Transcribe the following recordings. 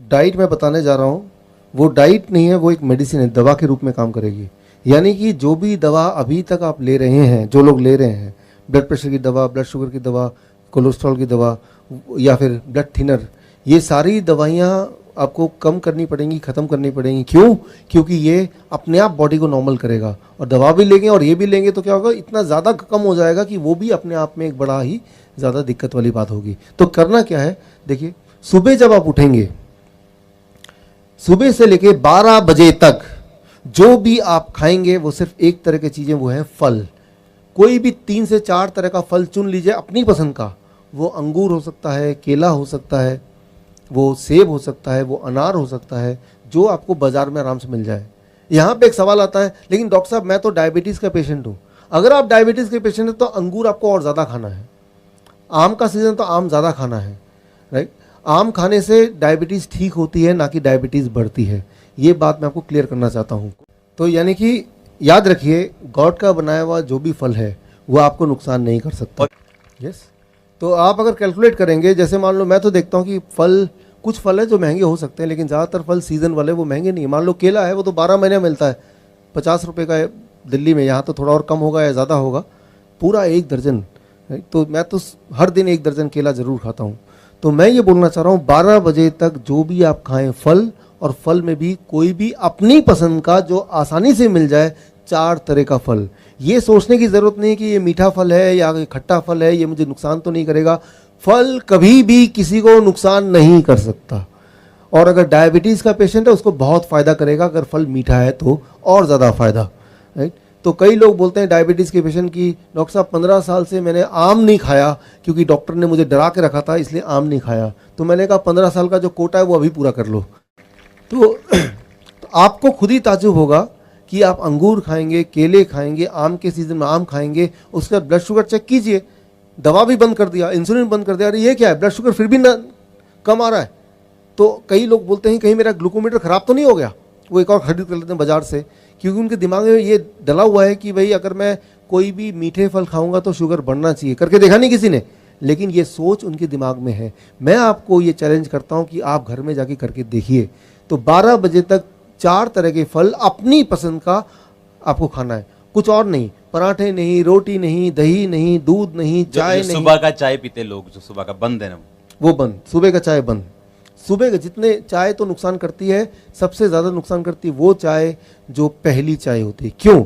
Diet मैं बताने जा रहा हूँ, वो डाइट नहीं है, वो एक मेडिसिन है, दवा के रूप में काम करेगी। यानी कि जो भी दवा अभी तक आप ले रहे हैं, जो लोग ले रहे हैं, ब्लड प्रेशर की दवा, ब्लड शुगर की दवा, कोलेस्ट्रॉल की दवा या फिर ब्लड थिनर, ये सारी दवाइयाँ आपको कम करनी पड़ेंगी, ख़त्म करनी पड़ेंगी। क्यों? क्योंकि ये अपने आप बॉडी को नॉर्मल करेगा। और दवा भी लेंगे और ये भी लेंगे तो क्या होगा, इतना ज़्यादा कम हो जाएगा कि वो भी अपने आप में एक बड़ा ही ज़्यादा दिक्कत वाली बात होगी। तो करना क्या है, देखिए, सुबह जब आप उठेंगे, सुबह से लेके 12 बजे तक जो भी आप खाएंगे वो सिर्फ एक तरह की चीज़ें, वो है फल। कोई भी 3 से 4 तरह का फल चुन लीजिए अपनी पसंद का। वो अंगूर हो सकता है, केला हो सकता है, वो सेब हो सकता है, वो अनार हो सकता है, जो आपको बाज़ार में आराम से मिल जाए। यहाँ पे एक सवाल आता है, लेकिन डॉक्टर साहब मैं तो डायबिटीज़ का पेशेंट हूँ। अगर आप डायबिटीज़ के पेशेंट हैं तो अंगूर आपको और ज़्यादा खाना है। आम का सीज़न तो आम ज़्यादा खाना है, राइट। आम खाने से डायबिटीज़ ठीक होती है, ना कि डायबिटीज़ बढ़ती है। ये बात मैं आपको क्लियर करना चाहता हूँ। तो यानी कि याद रखिए, गॉड का बनाया हुआ जो भी फल है वो आपको नुकसान नहीं कर सकता। यस। तो आप अगर कैलकुलेट करेंगे, जैसे मान लो, मैं तो देखता हूँ कि फल, कुछ फल है जो महंगे हो सकते हैं, लेकिन ज़्यादातर फल सीज़न वाले वो महंगे नहीं है। मान लो केला है, वो तो 12 महीने मिलता है, 50 रुपये का है दिल्ली में, यहाँ तो थोड़ा और कम होगा या ज़्यादा होगा, पूरा 1 दर्जन। तो मैं तो हर दिन 1 दर्जन केला ज़रूर खाता हूँ। तो मैं ये बोलना चाह रहा हूँ, 12 बजे तक जो भी आप खाएं फल, और फल में भी कोई भी अपनी पसंद का जो आसानी से मिल जाए, 4 तरह का फल। ये सोचने की ज़रूरत नहीं कि ये मीठा फल है या खट्टा फल है, ये मुझे नुकसान तो नहीं करेगा। फल कभी भी किसी को नुकसान नहीं कर सकता। और अगर डायबिटीज़ का पेशेंट है उसको बहुत फ़ायदा करेगा, अगर फल मीठा है तो और ज़्यादा फ़ायदा, राइट। तो कई लोग बोलते हैं डायबिटीज़ के पेशेंट की, डॉक्टर साहब 15 साल से मैंने आम नहीं खाया क्योंकि डॉक्टर ने मुझे डरा के रखा था, इसलिए आम नहीं खाया। तो मैंने कहा 15 साल का जो कोटा है वो अभी पूरा कर लो। तो आपको खुद ही ताज्जुब होगा कि आप अंगूर खाएंगे, केले खाएंगे, आम के सीज़न में आम खाएंगे, उसका ब्लड शुगर चेक कीजिए, दवा भी बंद कर दिया, इंसुलिन बंद कर दिया, अरे ये क्या है, ब्लड शुगर फिर भी ना कम आ रहा है। तो कई लोग बोलते हैं कहीं मेरा ग्लूकोमीटर ख़राब तो नहीं हो गया, वो एक और खरीद कर लेते हैं बाज़ार से, क्योंकि उनके दिमाग में ये डला हुआ है कि भाई अगर मैं कोई भी मीठे फल खाऊंगा तो शुगर बढ़ना चाहिए। करके देखा नहीं किसी ने, लेकिन ये सोच उनके दिमाग में है। मैं आपको ये चैलेंज करता हूँ कि आप घर में जाके करके देखिए। तो 12 बजे तक 4 तरह के फल अपनी पसंद का आपको खाना है, कुछ और नहीं। पराठे नहीं, रोटी नहीं, दही नहीं, दूध नहीं, चाय नहीं। सुबह का चाय पीते लोग, जो सुबह का बंद है ना, वो बंद। सुबह का चाय बंद। सुबह के जितने चाय तो नुकसान करती है, सबसे ज़्यादा नुकसान करती है वो चाय जो पहली चाय होती है। क्यों?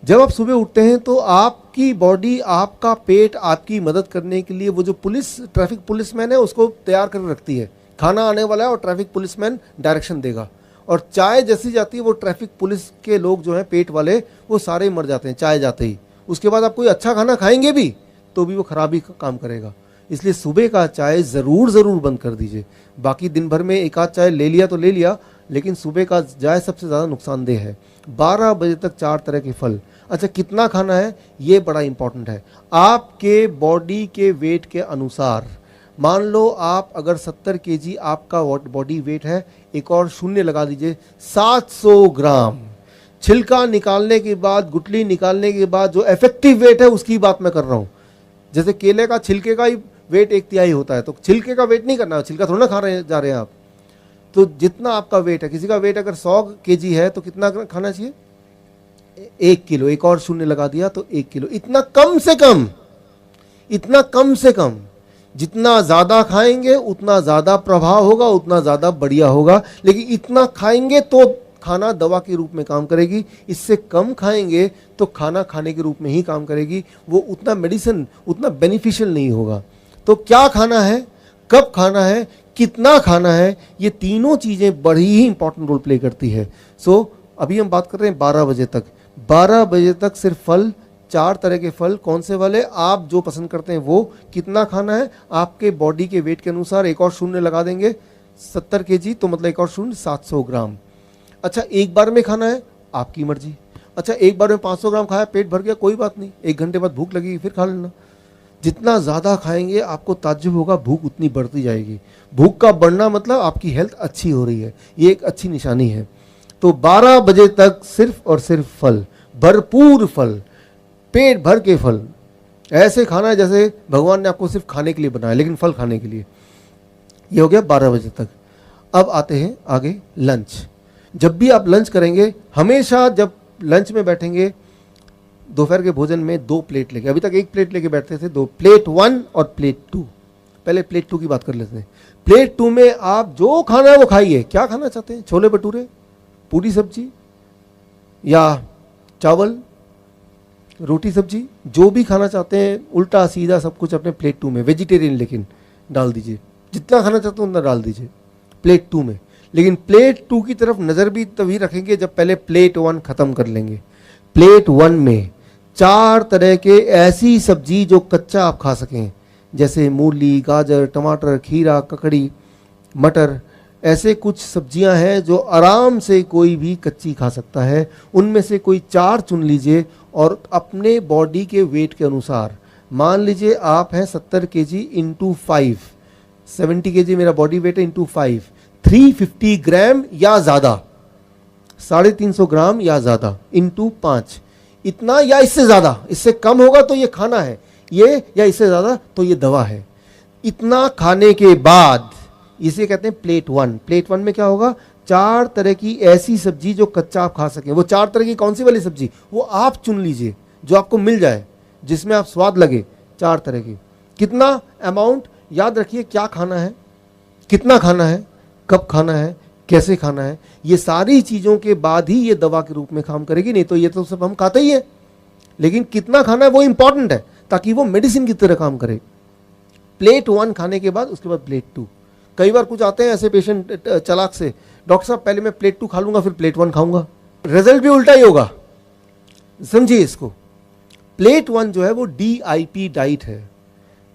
जब आप सुबह उठते हैं तो आपकी बॉडी, आपका पेट आपकी मदद करने के लिए वो जो ट्रैफिक पुलिसमैन है उसको तैयार कर रखती है। खाना आने वाला है और ट्रैफिक पुलिसमैन डायरेक्शन देगा, और चाय जैसी जाती है वो ट्रैफिक पुलिस के लोग जो हैं पेट वाले, वो सारे मर जाते हैं चाय जाते ही। उसके बाद आप कोई अच्छा खाना खाएंगे भी तो भी वो खराबी का काम करेगा। इसलिए सुबह का चाय ज़रूर बंद कर दीजिए। बाकी दिन भर में एक आध चाय ले लिया तो ले लिया, लेकिन सुबह का चाय सबसे ज़्यादा नुकसानदेह है। 12 बजे तक 4 तरह के फल। अच्छा, कितना खाना है ये बड़ा इंपॉर्टेंट है। आपके बॉडी के वेट के अनुसार, मान लो आप अगर 70 केजी आपका बॉडी वेट है, एक और शून्य लगा दीजिए, 700 ग्राम। छिलका निकालने के बाद, गुठली निकालने के बाद जो इफेक्टिव वेट है उसकी बात मैं कर रहा हूँ। जैसे केले का छिलके का ही वेट 1/3 होता है, तो छिलके का वेट नहीं करना, छिलका थोड़ा ना खा रहे जा रहे हैं आप। तो जितना आपका वेट है, किसी का वेट अगर 100 केजी है तो कितना खाना चाहिए? 1 किलो। एक और शून्य लगा दिया तो 1 किलो। इतना कम से कम, इतना कम से कम। जितना ज़्यादा खाएंगे उतना ज़्यादा प्रभाव होगा, उतना ज़्यादा बढ़िया होगा। लेकिन इतना खाएंगे तो खाना दवा के रूप में काम करेगी, इससे कम खाएंगे तो खाना खाने के रूप में ही काम करेगी, वो उतना मेडिसिन, उतना बेनिफिशियल नहीं होगा। तो क्या खाना है, कब खाना है, कितना खाना है, ये तीनों चीज़ें बड़ी ही इंपॉर्टेंट रोल प्ले करती है। सो अभी हम बात कर रहे हैं 12 बजे तक। 12 बजे तक सिर्फ फल, 4 तरह के फल। कौन से वाले? आप जो पसंद करते हैं वो। कितना खाना है? आपके बॉडी के वेट के अनुसार एक और शून्य लगा देंगे। 70 केजी तो मतलब एक और शून्य 700 ग्राम। अच्छा, एक बार में खाना है, आपकी मर्जी। अच्छा, एक बार में 500 ग्राम खाया, पेट भर गया, कोई बात नहीं, 1 घंटे बाद भूख लगेगी फिर खा लेना। जितना ज़्यादा खाएंगे आपको ताज्जुब होगा, भूख उतनी बढ़ती जाएगी। भूख का बढ़ना मतलब आपकी हेल्थ अच्छी हो रही है, ये एक अच्छी निशानी है। तो 12 बजे तक सिर्फ और सिर्फ फल, भरपूर फल, पेट भर के फल। ऐसे खाना है जैसे भगवान ने आपको सिर्फ खाने के लिए बनाया, लेकिन फल खाने के लिए। ये हो गया 12 बजे तक। अब आते हैं आगे लंच। जब भी आप लंच करेंगे, हमेशा जब लंच में बैठेंगे दोपहर के भोजन में 2 प्लेट लेके, अभी तक 1 प्लेट लेके बैठते थे, 2 प्लेट 1 और प्लेट 2। पहले प्लेट 2 की बात कर लेते हैं। प्लेट 2 में आप जो खाना है वो खाइए। क्या खाना चाहते हैं? छोले भटूरे, पूरी सब्जी या चावल, रोटी सब्जी, जो भी खाना चाहते हैं उल्टा सीधा सब कुछ अपने प्लेट 2 में, वेजिटेरियन लेकिन डाल दीजिए। जितना खाना चाहते हो उतना डाल दीजिए प्लेट 2 में। लेकिन प्लेट 2 की तरफ नज़र भी तभी रखेंगे जब पहले प्लेट 1 ख़त्म कर लेंगे। प्लेट 1 में 4 तरह के ऐसी सब्जी जो कच्चा आप खा सकें, जैसे मूली, गाजर, टमाटर, खीरा, ककड़ी, मटर, ऐसे कुछ सब्जियां हैं जो आराम से कोई भी कच्ची खा सकता है। उनमें से कोई 4 चुन लीजिए और अपने बॉडी के वेट के अनुसार, मान लीजिए आप हैं 70 केजी इंटू 5, 70 केजी मेरा बॉडी वेट है इंटू 5, 350 ग्राम या ज़्यादा, 350 ग्राम या ज़्यादा इंटू 5, इतना या इससे ज़्यादा। इससे कम होगा तो ये खाना है, ये या इससे ज़्यादा तो ये दवा है। इतना खाने के बाद इसे कहते हैं प्लेट 1। प्लेट 1 में क्या होगा? 4 तरह की ऐसी सब्जी जो कच्चा आप खा सकें। वो 4 तरह की कौन सी वाली सब्जी? वो आप चुन लीजिए जो आपको मिल जाए, जिसमें आप स्वाद लगे। 4 तरह की। कितना अमाउंट याद रखिए, क्या खाना है, कितना खाना है, कब खाना है, कैसे खाना है, ये सारी चीज़ों के बाद ही ये दवा के रूप में काम करेगी। नहीं तो ये तो सब हम खाते ही हैं, लेकिन कितना खाना है वो इंपॉर्टेंट है ताकि वो मेडिसिन की तरह काम करे। प्लेट 1 खाने के बाद उसके बाद प्लेट 2। कई बार कुछ आते हैं ऐसे पेशेंट चालाक से, डॉक्टर साहब पहले मैं प्लेट 2 खा लूंगा फिर प्लेट 1 खाऊंगा। रिजल्ट भी उल्टा ही होगा, समझिए इसको। प्लेट 1 जो है वो DIP डाइट है।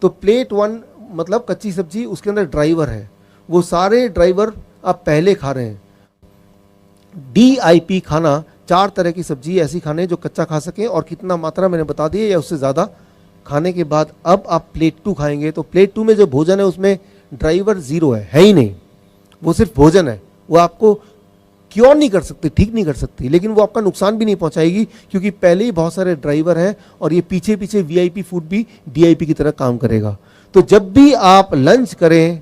तो प्लेट 1 मतलब कच्ची सब्जी, उसके अंदर ड्राइवर है, वो सारे ड्राइवर आप पहले खा रहे हैं। DIP खाना 4 तरह की सब्जी ऐसी खाने जो कच्चा खा सकें, और कितना मात्रा मैंने बता दी है, या उससे ज़्यादा खाने के बाद अब आप प्लेट 2 खाएंगे। तो प्लेट 2 में जो भोजन है उसमें ड्राइवर 0 है ही नहीं, वो सिर्फ भोजन है। वो आपको क्योर नहीं कर सकती, ठीक नहीं कर सकती, लेकिन वो आपका नुकसान भी नहीं पहुंचाएगी क्योंकि पहले ही बहुत सारे ड्राइवर हैं और ये पीछे पीछे VIP फूड भी DIP की तरह काम करेगा। तो जब भी आप लंच करें,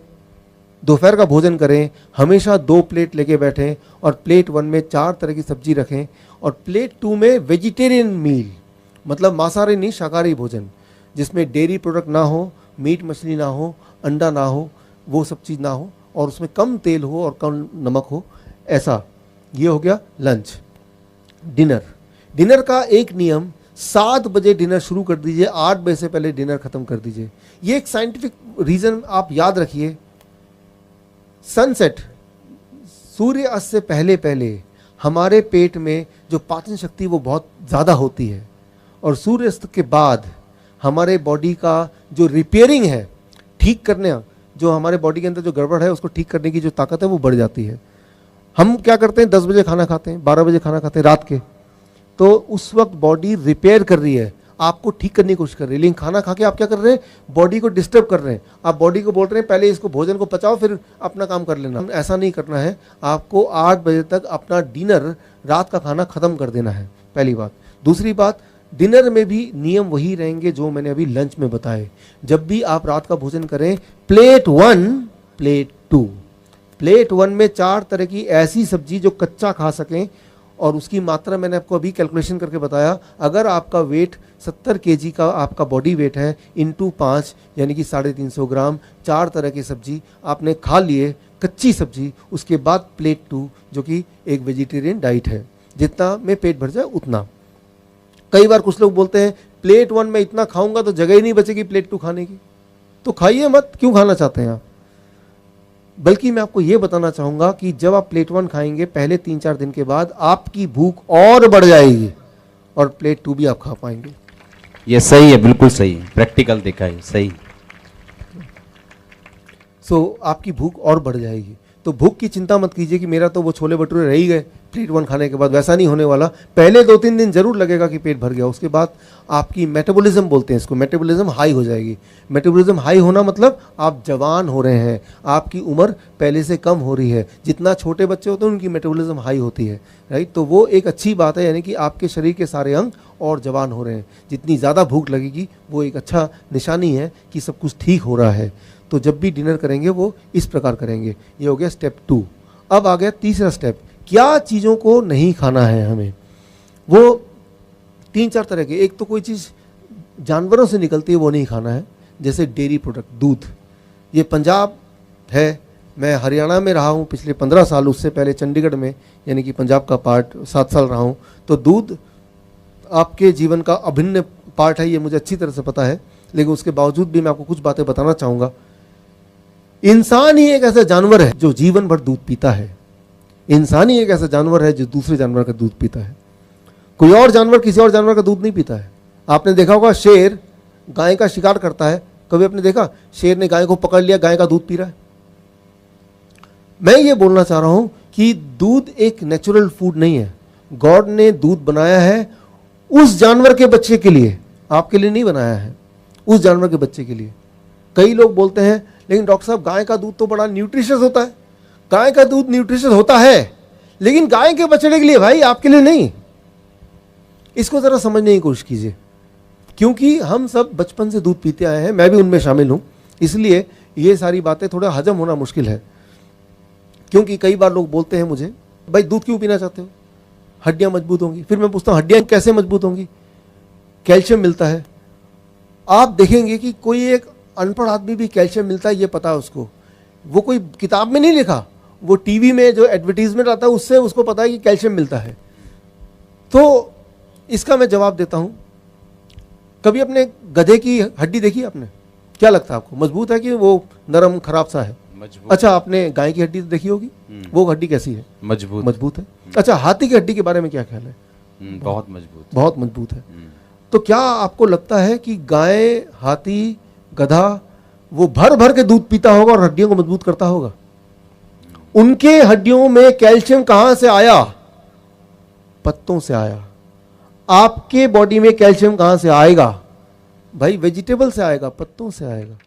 दोपहर का भोजन करें, हमेशा 2 प्लेट लेके बैठें और प्लेट 1 में 4 तरह की सब्जी रखें, और प्लेट 2 में वेजिटेरियन मील, मतलब मांसाहारी नहीं शाकाहारी भोजन, जिसमें डेयरी प्रोडक्ट ना हो, मीट मछली ना हो, अंडा ना हो, वो सब चीज़ ना हो, और उसमें कम तेल हो और कम नमक हो, ऐसा। ये हो गया लंच। डिनर का एक नियम, 7 बजे डिनर शुरू कर दीजिए, 8 बजे से पहले डिनर खत्म कर दीजिए। ये एक साइंटिफिक रीज़न आप याद रखिए। सनसेट, सूर्य अस्त से पहले पहले हमारे पेट में जो पाचन शक्ति वो बहुत ज़्यादा होती है, और सूर्यास्त के बाद हमारे बॉडी का जो रिपेयरिंग है, ठीक करने, जो हमारे बॉडी के अंदर जो गड़बड़ है उसको ठीक करने की जो ताकत है वो बढ़ जाती है। हम क्या करते हैं, 10 बजे खाना खाते हैं, 12 बजे खाना खाते हैं रात के, तो उस वक्त बॉडी रिपेयर कर रही है, आपको ठीक करने की कोशिश कर रही है। लेकिन खाना खा के आप क्या कर रहे हैं, बॉडी को डिस्टर्ब कर रहे हैं। आप बॉडी को बोल रहे हैं पहले इसको भोजन को पचाओ फिर अपना काम कर लेना। ऐसा नहीं करना है, आपको 8 बजे तक अपना डिनर, रात का खाना खत्म कर देना है, पहली बात। दूसरी बात, डिनर में भी नियम वही रहेंगे जो मैंने अभी लंच में बताए। जब भी आप रात का भोजन करें, प्लेट 1, प्लेट 2। प्लेट 1 में 4 तरह की ऐसी सब्जी जो कच्चा खा सकें, और उसकी मात्रा मैंने आपको अभी कैलकुलेशन करके बताया। अगर आपका वेट 70 केजी का आपका बॉडी वेट है, इंटू 5 यानी कि 350 ग्राम, 4 तरह की सब्जी आपने खा लिए, कच्ची सब्जी, उसके बाद प्लेट 2 जो कि एक वेजिटेरियन डाइट है, जितना में पेट भर जाए उतना। कई बार कुछ लोग बोलते हैं प्लेट 1 में इतना खाऊंगा तो जगह ही नहीं बचेगी प्लेट 2 खाने की, तो खाइए मत। क्यों खाना चाहते हैं आप? बल्कि मैं आपको यह बताना चाहूंगा कि जब आप प्लेट 1 खाएंगे, पहले 3-4 दिन के बाद आपकी भूख और बढ़ जाएगी और प्लेट 2 भी आप खा पाएंगे। ये सही है, बिल्कुल सही है, प्रैक्टिकल देखा है, सही। आपकी भूख और बढ़ जाएगी। तो भूख की चिंता मत कीजिए कि मेरा तो वो छोले भटूरे रह ही गए प्लेट 1 खाने के बाद, वैसा नहीं होने वाला। पहले 2-3 दिन जरूर लगेगा कि पेट भर गया, उसके बाद आपकी मेटाबॉलिज्म बोलते हैं इसको, मेटाबॉलिज्म हाई हो जाएगी। मेटाबॉलिज्म हाई होना मतलब आप जवान हो रहे हैं, आपकी उम्र पहले से कम हो रही है। जितना छोटे बच्चे होते हैं उनकी मेटाबॉलिज्म हाई होती है, राइट। तो वो एक अच्छी बात है, यानी कि आपके शरीर के सारे अंग और जवान हो रहे हैं। जितनी ज़्यादा भूख लगेगी वो एक अच्छा निशानी है कि सब कुछ ठीक हो रहा है। तो जब भी डिनर करेंगे वो इस प्रकार करेंगे। ये हो गया स्टेप 2। अब आ गया तीसरा स्टेप, क्या चीज़ों को नहीं खाना है हमें। वो 3-4 तरह के, एक तो कोई चीज़ जानवरों से निकलती है वो नहीं खाना है, जैसे डेयरी प्रोडक्ट, दूध। ये पंजाब है, मैं हरियाणा में रहा हूँ पिछले 15 साल, उससे पहले चंडीगढ़ में यानी कि पंजाब का पार्ट 7 साल रहा हूँ। तो दूध आपके जीवन का अभिन्न पार्ट है, ये मुझे अच्छी तरह से पता है, लेकिन उसके बावजूद भी मैं आपको कुछ बातें बताना चाहूँगा। इंसान ही एक ऐसा जानवर है जो जीवन भर दूध पीता है। इंसान ही एक ऐसा जानवर है जो दूसरे जानवर का दूध पीता है। कोई और जानवर किसी और जानवर का दूध नहीं पीता है। आपने देखा होगा शेर गाय का शिकार करता है, कभी आपने देखा शेर ने गाय को पकड़ लिया, गाय का दूध पी रहा है? मैं ये बोलना चाह रहा हूं कि दूध एक नेचुरल फूड नहीं है। गॉड ने दूध बनाया है उस जानवर के बच्चे के लिए, आपके लिए नहीं बनाया है, उस जानवर के बच्चे के लिए। कई लोग बोलते हैं लेकिन डॉक्टर साहब गाय का दूध तो बड़ा न्यूट्रिशियस होता है। गाय का दूध न्यूट्रिशियस होता है, लेकिन गाय के बछड़े के लिए भाई, आपके लिए नहीं। इसको जरा समझने की कोशिश कीजिए, क्योंकि हम सब बचपन से दूध पीते आए हैं, मैं भी उनमें शामिल हूं, इसलिए ये सारी बातें थोड़ा हजम होना मुश्किल है। क्योंकि कई बार लोग बोलते हैं मुझे, भाई दूध क्यों पीना चाहते हो, हड्डियां मजबूत होंगी। फिर मैं पूछता हूं हड्डियां कैसे मजबूत होंगी? कैल्शियम मिलता है। आप देखेंगे कि कोई एक अनपढ़ आदमी भी कैल्शियम मिलता है ये पता है उसको, वो कोई किताब में नहीं लिखा, वो टीवी में जो एडवर्टीजमेंट आता है उससे उसको पता है कि कैल्शियम मिलता है। तो इसका मैं जवाब देता हूं, कभी अपने गधे की हड्डी देखी आपने? क्या लगता है आपको, मजबूत है कि वो नरम खराब सा है? मजबूत। अच्छा, आपने गाय की हड्डी देखी होगी, वो हड्डी कैसी है? मजबूत। मजबूत है। अच्छा, हाथी की हड्डी के बारे में क्या ख्याल है? बहुत मजबूत। बहुत मजबूत है। तो क्या आपको लगता है कि गाय, हाथी, गधा वो भर भर के दूध पीता होगा और हड्डियों को मजबूत करता होगा? उनके हड्डियों में कैल्शियम कहां से आया? पत्तों से आया। आपके बॉडी में कैल्शियम कहां से आएगा? भाई वेजिटेबल से आएगा, पत्तों से आएगा।